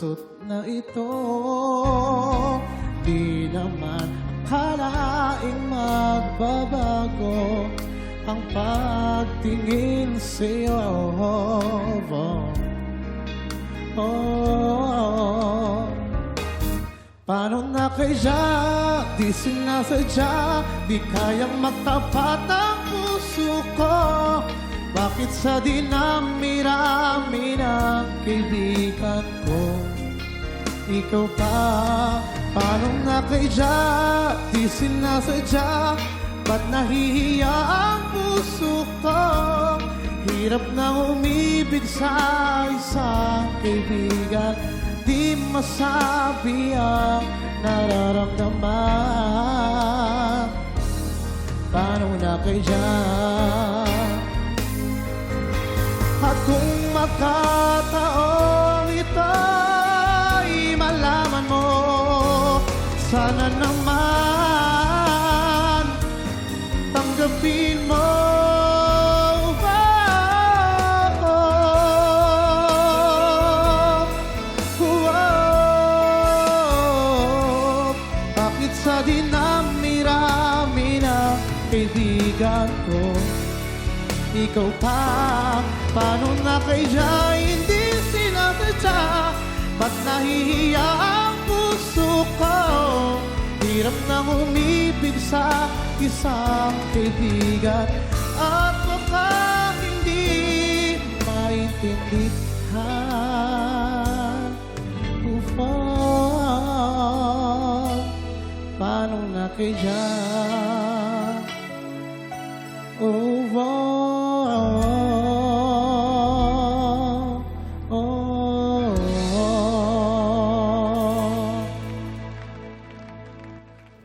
puso't na ito. Di naman akalaing magbabago ang pagtingin sa'yo. Paano na kaya di sinasadya, di kayang magtapat ang puso ko? Bakit sa dinami-rami ng kaibigan ko, ikaw pa? Paano na kaya di sinasadya, ba't nahihiya ang puso ko? Hirap na umibig sa isang kaibigan, di masabi ang nararamdaman. Paano na kaya? At kung magkataong ito'y malaman mo, sana naman tanggapin mo. Bakit sa dinami-rami na kaibigan ko, ikaw pa? Paano na kaya hindi sinasadya, ba't nahihiya ang puso ko? Hirap nang umibig sa isang kaibigan, at baka hindi maintindihan. Paano na kaya?